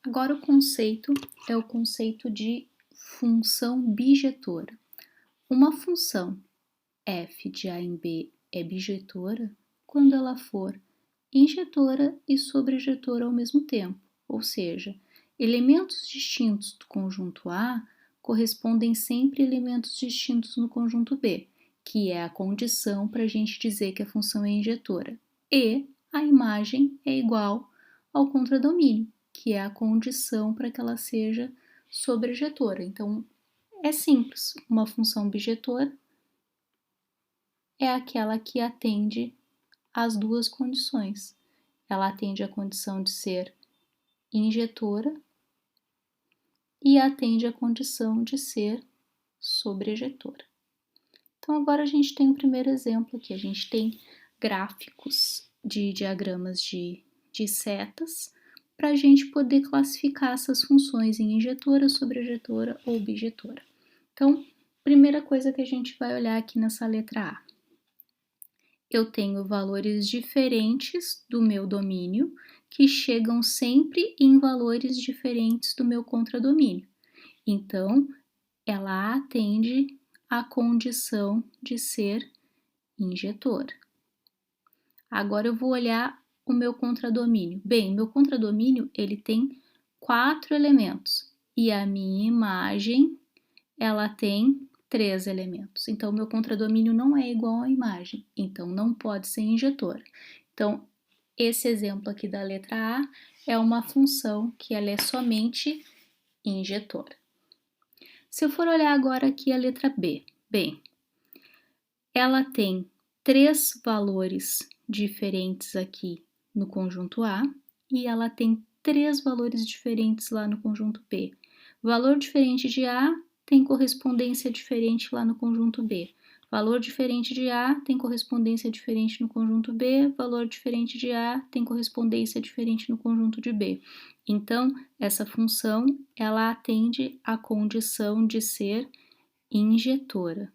Agora o conceito é o conceito de função bijetora. Uma função f de a em b é bijetora quando ela for injetora e sobrejetora ao mesmo tempo, ou seja, elementos distintos do conjunto A correspondem sempre a elementos distintos no conjunto B, que é a condição para a gente dizer que a função é injetora, e a imagem é igual ao contradomínio, que é a condição para que ela seja sobrejetora. Então, é simples, uma função bijetora é aquela que atende às duas condições. Ela atende a condição de ser injetora e atende a condição de ser sobrejetora. Então, agora a gente tem o primeiro exemplo aqui. A gente tem gráficos de diagramas de setas para a gente poder classificar essas funções em injetora, sobrejetora ou bijetora. Então, primeira coisa que a gente vai olhar aqui nessa letra A. Eu tenho valores diferentes do meu domínio que chegam sempre em valores diferentes do meu contradomínio. Então, ela atende à condição de ser injetora. Agora eu vou olhar o meu contradomínio. Bem, meu contradomínio ele tem 4 elementos e a minha imagem ela tem 3 elementos. Então, meu contradomínio não é igual à imagem, então não pode ser injetora. Então, esse exemplo aqui da letra A é uma função que ela é somente injetora. Se eu for olhar agora aqui a letra B, bem, ela tem 3 valores diferentes aqui no conjunto A e ela tem 3 valores diferentes lá no conjunto B. Valor diferente de A tem correspondência diferente lá no conjunto B. Valor diferente de A tem correspondência diferente no conjunto B, valor diferente de A tem correspondência diferente no conjunto de B. Então, essa função, ela atende à condição de ser injetora.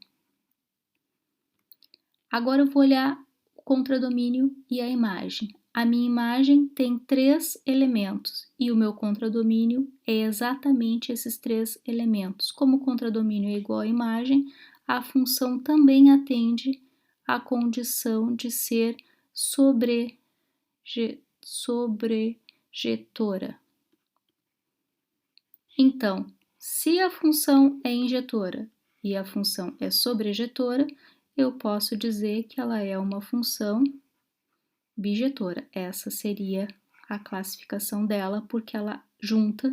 Agora eu vou olhar o contradomínio e a imagem. A minha imagem tem 3 elementos e o meu contradomínio é exatamente esses 3 elementos. Como o contradomínio é igual à imagem, a função também atende à condição de ser sobrejetora. Então, se a função é injetora e a função é sobrejetora, eu posso dizer que ela é uma função bijetora. Essa seria a classificação dela, porque ela junta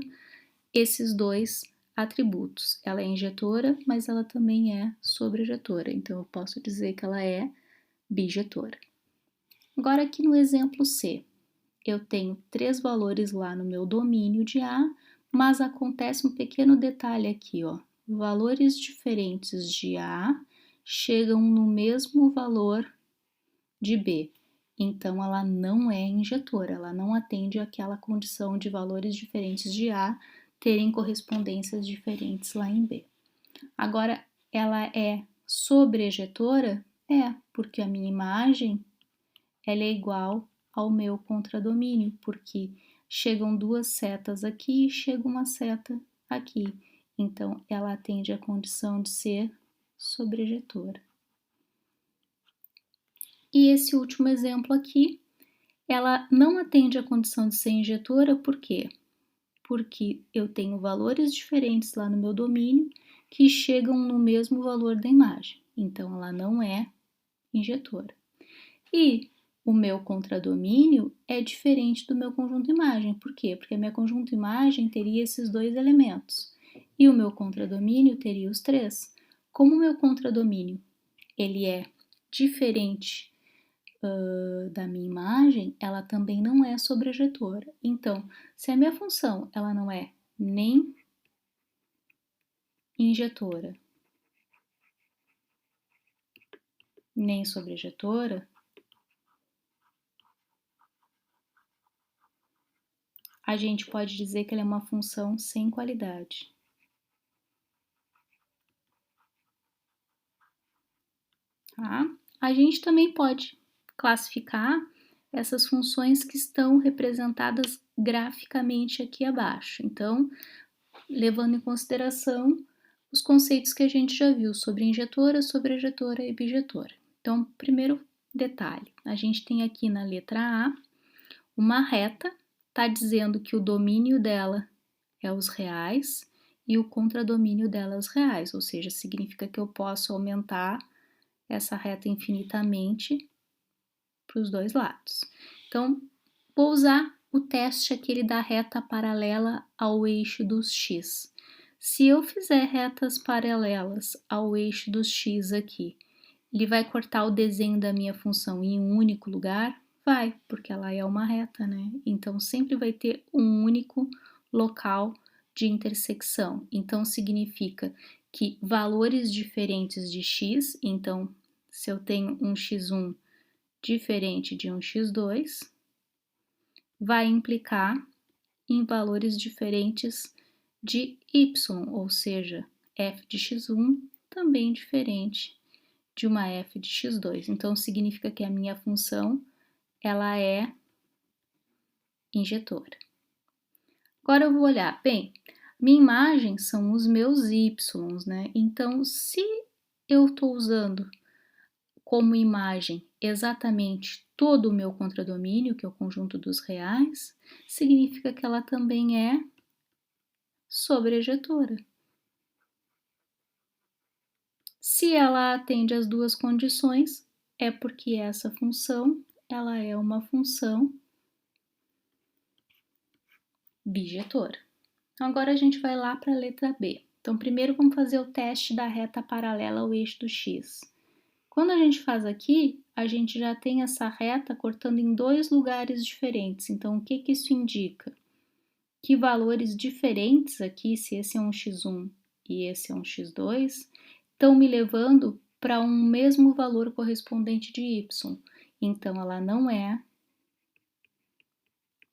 esses dois atributos. Ela é injetora, mas ela também é sobrejetora. Então, eu posso dizer que ela é bijetora. Agora, aqui no exemplo C, eu tenho 3 valores lá no meu domínio de A, mas acontece um pequeno detalhe aqui, ó. Valores diferentes de A chegam no mesmo valor de B. Então, ela não é injetora, ela não atende àquela condição de valores diferentes de A terem correspondências diferentes lá em B. Agora, ela é sobrejetora? É, porque a minha imagem ela é igual ao meu contradomínio, porque chegam 2 setas aqui e chega uma seta aqui. Então, ela atende à condição de ser sobrejetora. E esse último exemplo aqui, ela não atende à condição de ser injetora, por quê? Porque eu tenho valores diferentes lá no meu domínio que chegam no mesmo valor da imagem. Então, ela não é injetora. E o meu contradomínio é diferente do meu conjunto imagem. Por quê? Porque a minha conjunto imagem teria esses 2 elementos e o meu contradomínio teria os 3. Como o meu contradomínio ele é diferente da minha imagem, ela também não é sobrejetora. Então, se a minha função ela não é nem injetora, nem sobrejetora, a gente pode dizer que ela é uma função sem qualidade. Tá? A gente também pode classificar essas funções que estão representadas graficamente aqui abaixo. Então, levando em consideração os conceitos que a gente já viu sobre injetora, sobrejetora e bijetora. Então, primeiro detalhe, a gente tem aqui na letra A uma reta, está dizendo que o domínio dela é os reais e o contradomínio dela é os reais, ou seja, significa que eu posso aumentar essa reta infinitamente para os dois lados. Então, vou usar o teste aquele da reta paralela ao eixo dos x. Se eu fizer retas paralelas ao eixo dos x aqui, ele vai cortar o desenho da minha função em um único lugar? Vai, porque ela é uma reta, né? Então, sempre vai ter um único local de intersecção. Então, significa que valores diferentes de x, então, se eu tenho um x1 diferente de um x2, vai implicar em valores diferentes de y, ou seja, f de x1 também diferente de uma f de x2. Então, significa que a minha função ela é injetora. Agora eu vou olhar, bem, minha imagem são os meus y, né? Então, se eu estou usando como imagem exatamente todo o meu contradomínio, que é o conjunto dos reais, significa que ela também é sobrejetora. Se ela atende às duas condições, é porque essa função ela é uma função bijetora. Então, agora a gente vai lá para a letra B. Então, primeiro vamos fazer o teste da reta paralela ao eixo do x. Quando a gente faz aqui, a gente já tem essa reta cortando em dois lugares diferentes. Então, o que que isso indica? Que valores diferentes aqui, se esse é um x1 e esse é um x2, estão me levando para um mesmo valor correspondente de y. Então, ela não é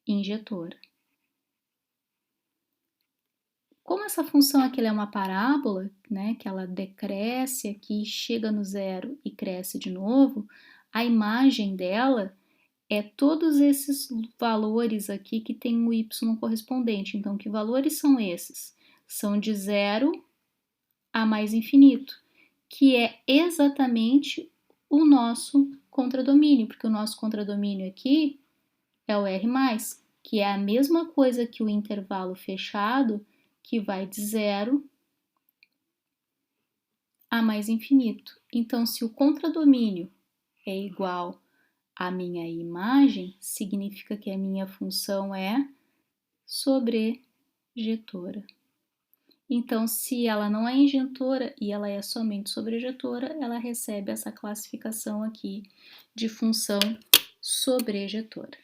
injetora. Como essa função aqui é uma parábola, né, que ela decresce aqui, chega no zero e cresce de novo, a imagem dela é todos esses valores aqui que tem o y correspondente. Então, que valores são esses? São de zero a mais infinito, que é exatamente o nosso contradomínio, porque o nosso contradomínio aqui é o R+, que é a mesma coisa que o intervalo fechado, que vai de zero a mais infinito. Então, se o contradomínio é igual à minha imagem, significa que a minha função é sobrejetora. Então, se ela não é injetora e ela é somente sobrejetora, ela recebe essa classificação aqui de função sobrejetora.